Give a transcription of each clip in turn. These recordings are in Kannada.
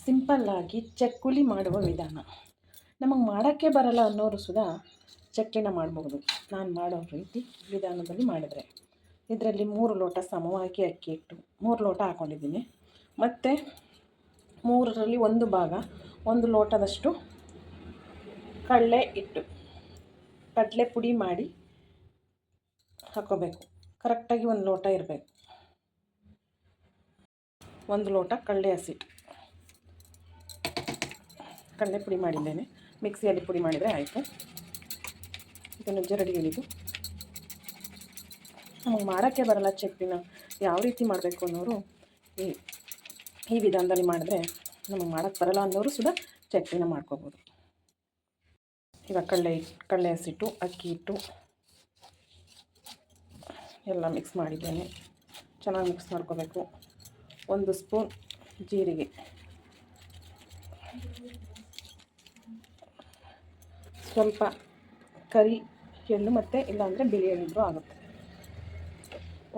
ಸಿಂಪಲ್ಲಾಗಿ ಚಕ್ಕುಲಿ ಮಾಡುವ ವಿಧಾನ. ನಮಗೆ ಮಾಡೋಕ್ಕೆ ಬರಲ್ಲ ಅನ್ನೋರು ಸುಧಾ ಚಕ್ಲಿನ ಮಾಡಬಹುದು. ನಾನು ಮಾಡೋ ರೀತಿ ವಿಧಾನದಲ್ಲಿ ಮಾಡಿದ್ರೆ ಇದರಲ್ಲಿ 3 ಲೋಟ ಸಮವಾಗಿ ಅಕ್ಕಿ ಹಿಟ್ಟು 3 ಲೋಟ ಹಾಕ್ಕೊಂಡಿದ್ದೀನಿ. ಮತ್ತು 3ರಲ್ಲಿ 1 ಭಾಗ 1 ಲೋಟದಷ್ಟು ಕಡಲೆ ಹಿಟ್ಟು, ಕಡಲೆ ಪುಡಿ ಮಾಡಿ ಹಾಕ್ಕೋಬೇಕು. ಕರೆಕ್ಟಾಗಿ 1 ಲೋಟ ಇರಬೇಕು. 1 ಲೋಟ ಕಡಲೆ ಹಸಿಟ್ಟು ಕಡಲೆ ಪುಡಿ ಮಾಡಿದ್ದೇನೆ. ಮಿಕ್ಸಿಯಲ್ಲಿ ಪುಡಿ ಮಾಡಿದರೆ ಆಯಿತು. ಇದನ್ನು ಜರಡಿ ಹಿಡಿದು ನಮಗೆ ಮಾಡೋಕ್ಕೆ ಬರಲ್ಲ ಚಕ್ಲಿನ ಯಾವ ರೀತಿ ಮಾಡಬೇಕು ಅನ್ನೋರು ಈ ವಿಧಾನದಲ್ಲಿ ಮಾಡಿದ್ರೆ ನಮಗೆ ಮಾಡೋಕ್ಕೆ ಬರಲ್ಲ ಅನ್ನೋರು ಸುಧಾ ಚಕ್ಲಿನ ಮಾಡ್ಕೋಬೋದು. ಈಗ ಕಡಲೆ ಹಸಿಟ್ಟು, ಅಕ್ಕಿ ಹಿಟ್ಟು ಎಲ್ಲ ಮಿಕ್ಸ್ ಮಾಡಿದ್ದೇನೆ. ಚೆನ್ನಾಗಿ ಮಿಕ್ಸ್ ಮಾಡ್ಕೋಬೇಕು. 1 ಸ್ಪೂನ್ ಜೀರಿಗೆ, ಸ್ವಲ್ಪ ಕರಿ ಎಳ್ಳು ಮತ್ತು ಇಲ್ಲಾಂದರೆ ಬಿಳಿ ಎಳ್ಳಿದ್ರೂ ಆಗುತ್ತೆ.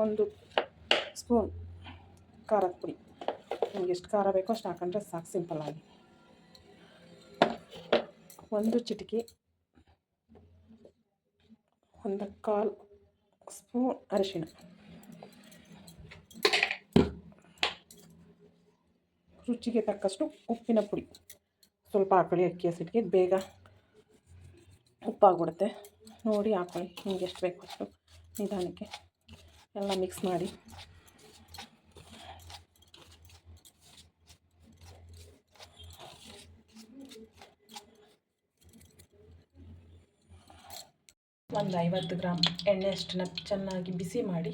1 ಸ್ಪೂನ್ ಖಾರದ ಪುಡಿ, ನಿಮ್ಗೆ ಎಷ್ಟು ಖಾರ ಬೇಕೋ ಅಷ್ಟು ಹಾಕೊಂಡ್ರೆ ಸಾಕು. ಸಿಂಪಲ್ಲಾಗಿ 1 ಚಿಟಿಕೆ 1/4 ಸ್ಪೂನ್ ಅರಿಶಿಣ, ರುಚಿಗೆ ತಕ್ಕಷ್ಟು ಉಪ್ಪಿನ ಪುಡಿ ಸ್ವಲ್ಪ ಹಾಕೊಳ್ಳಿ. ಅಕ್ಕಿ ಹಸಿಟ್ಟಿಗೆ ಬೇಗ ಉಪ್ಪಾಗ್ಬಿಡುತ್ತೆ. ನೋಡಿ ಹಾಕೊಳ್ಳಿ, ನಿಮ್ಗೆ ಎಷ್ಟು ಬೇಕು ಅಷ್ಟು ನಿಧಾನಕ್ಕೆ ಎಲ್ಲ ಮಿಕ್ಸ್ ಮಾಡಿ. ಒಂದು 50 ಗ್ರಾಮ್ ಎಣ್ಣೆ ಅಷ್ಟನ್ನು ಚೆನ್ನಾಗಿ ಬಿಸಿ ಮಾಡಿ,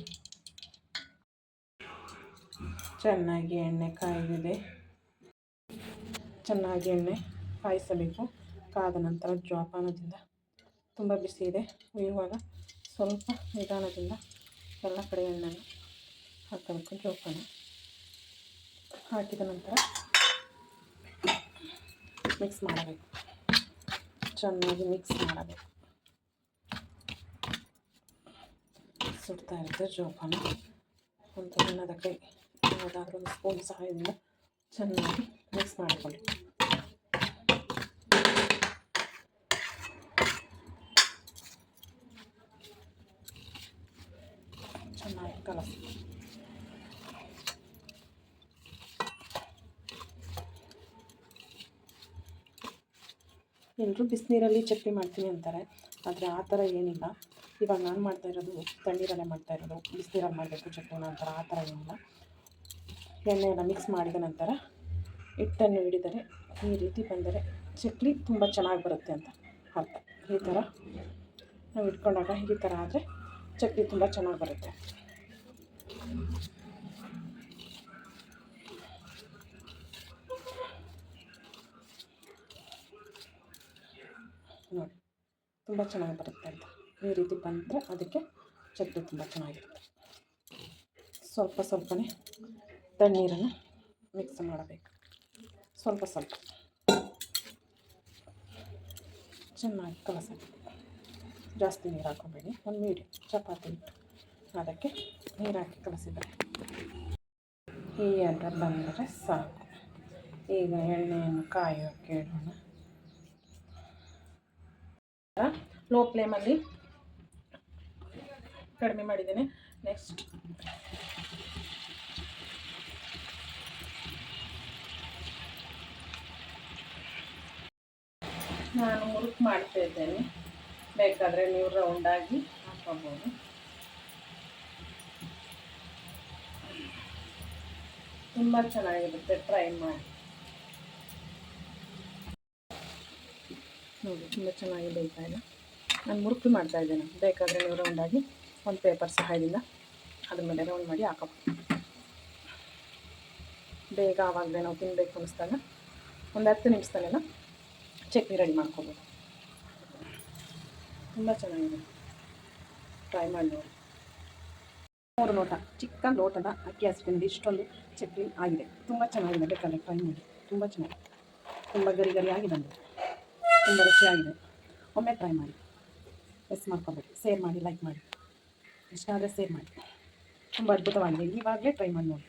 ಚೆನ್ನಾಗಿ ಎಣ್ಣೆ ಕಾಯ್ದಿದೆ. ಚೆನ್ನಾಗಿ ಎಣ್ಣೆ ಕಾಯಿಸಬೇಕು. ಕಾದ ನಂತರ ಜೋಪಾನದಿಂದ, ತುಂಬ ಬಿಸಿ ಇದೆ ಇವಾಗ ಸ್ವಲ್ಪ ನಿಧಾನದಿಂದ ಎಲ್ಲ ಕಡೆ ಎಣ್ಣೆನ ಹಾಕಬೇಕು. ಜೋಪಾನ ಹಾಕಿದ ನಂತರ ಮಿಕ್ಸ್ ಮಾಡಬೇಕು. ಚೆನ್ನಾಗಿ ಮಿಕ್ಸ್ ಮಾಡಬೇಕು. ಸುಡ್ತಾ ಇರುತ್ತೆ ಜೋಪಾನ. ಒಂದು ಸಣ್ಣದ ಕೈ ಯಾವುದಾದ್ರೂ ಒಂದು ಸ್ಪೂನ್ ಸಹಾಯದಿಂದ ಚೆನ್ನಾಗಿ ಮಿಕ್ಸ್ ಮಾಡಿಕೊಳ್ಳಿ. ಚೆನ್ನಾಗಿ ಕಲಸಿ. ಎಲ್ಲರೂ ಬಿಸಿನೀರಲ್ಲಿ ಚಟ್ನಿ ಮಾಡ್ತೀನಿ ಅಂತಾರೆ, ಆದರೆ ಆ ಥರ ಏನಿಲ್ಲ. ಇವಾಗ ನಾನು ಮಾಡ್ತಾ ಇರೋದು ತಣ್ಣೀರಲ್ಲೇ ಮಾಡ್ತಾ ಇರೋದು. ಬಿಸಿನೀರಲ್ಲಿ ಮಾಡಬೇಕು ಚಟ್ನಿನ ಅಂತಾರೆ, ಆ ಥರ ಏನಿಲ್ಲ. ಎಣ್ಣೆಯನ್ನು ಮಿಕ್ಸ್ ಮಾಡಿದ ನಂತರ ಹಿಟ್ಟನ್ನು ಹಿಡಿದರೆ ಈ ರೀತಿ ಬಂದರೆ ಚಕ್ಲಿ ತುಂಬ ಚೆನ್ನಾಗಿ ಬರುತ್ತೆ ಅಂತ ಅರ್ಥ. ಈ ಥರ ನಾವು ಇಟ್ಕೊಂಡಾಗ ಈ ಥರ ಆದರೆ ಚಕ್ಲಿ ತುಂಬ ಚೆನ್ನಾಗಿ ಬರುತ್ತೆ. ನೋಡಿ, ತುಂಬ ಚೆನ್ನಾಗಿ ಬರುತ್ತೆ ಅಂತ. ಈ ರೀತಿ ಬಂದರೆ ಅದಕ್ಕೆ ಚಟ್ನಿ ತುಂಬ ಚೆನ್ನಾಗಿರುತ್ತೆ. ಸ್ವಲ್ಪ ಸ್ವಲ್ಪನೇ ತಣ್ಣೀರನ್ನು ಮಿಕ್ಸ್ ಮಾಡಬೇಕು. ಸ್ವಲ್ಪ ಚೆನ್ನಾಗಿ ಕಲಸಬೇಕು. ಜಾಸ್ತಿ ನೀರು ಹಾಕೋಬೇಡಿ. ಒಂದು ಮೀಡಿಯಮ್ ಚಪಾತಿ ಹಿಟ್ಟು ಅದಕ್ಕೆ ನೀರು ಹಾಕಿ ಕಲಸಿದರೆ ಈ ಹದ ಬಂದರೆ ಸಾಕು. ಈಗ ಎಣ್ಣೆಯನ್ನು ಕಾಯೋಕ್ಕೆ ಇಡೋಣ. ಲೋ ಫ್ಲೇಮಲ್ಲಿ ಕಡಿಮೆ ಮಾಡಿದ್ದೇನೆ. ನೆಕ್ಸ್ಟ್ ನಾನು ಮುರುಕು ಮಾಡ್ತಾ ಇದ್ದೇನೆ. ಬೇಕಾದರೆ ನೀವು ರೌಂಡಾಗಿ ಹಾಕ್ಕೋಬೋದು. ತುಂಬ ಚೆನ್ನಾಗಿರುತ್ತೆ, ಟ್ರೈ ಮಾಡಿ ನೋಡಿ. ತುಂಬ ಚೆನ್ನಾಗಿ ಬೇಯ್ತಾ ಇದೆ. ನಾನು ಮುರುಕು ಮಾಡ್ತಾ ಇದ್ದೇನೆ. ಬೇಕಾದರೆ ನೀವು ರೌಂಡಾಗಿ ಒಂದು ಪೇಪರ್ ಸಹಾಯದಿಂದ ಅದ್ರ ಮೇಲೆ ರೌಂಡ್ ಮಾಡಿ ಹಾಕೋಬೋದು. ಬೇಗ ಆವಾಗಲೇ ನಾವು ತಿನ್ನಬೇಕು ಅನ್ನಿಸ್ದಾಗ ಒಂದು 10 ನಿಮಿಷದಲ್ಲೆಲ್ಲ ಚಟ್ನಿ ರೆಡಿ ಮಾಡ್ಕೋಬೋದು. ತುಂಬ ಚೆನ್ನಾಗಿದೆ, ಟ್ರೈ ಮಾಡಿ ನೋಡಿ. 3 ಲೋಟ ಚಿಕ್ಕ ಲೋಟದ ಅಕ್ಕಿ ಹಸಿಟ್ಟಿಂದ ಇಷ್ಟೊಂದು ಚಟ್ನಿ ಆಗಿದೆ. ತುಂಬ ಚೆನ್ನಾಗಿದೆ, ಬೇಕಾದ್ರೆ ಟ್ರೈ ಮಾಡಿ. ತುಂಬ ಚೆನ್ನಾಗಿದೆ, ತುಂಬ ಗರಿ ಆಗಿ ಬಂದಿದೆ, ತುಂಬ ರುಚಿಯಾಗಿದೆ. ಒಮ್ಮೆ ಟ್ರೈ ಮಾಡಿ, ಮಿಸ್ ಮಾಡ್ಕೊಬೇಡಿ. ಶೇರ್ ಮಾಡಿ, ಲೈಕ್ ಮಾಡಿ, ಇಷ್ಟ ಆದರೆ ಶೇರ್ ಮಾಡಿ. ತುಂಬ ಅದ್ಭುತವಾಗಿದೆ. ಇವಾಗಲೇ ಟ್ರೈ ಮಾಡಿ ನೋಡಿ.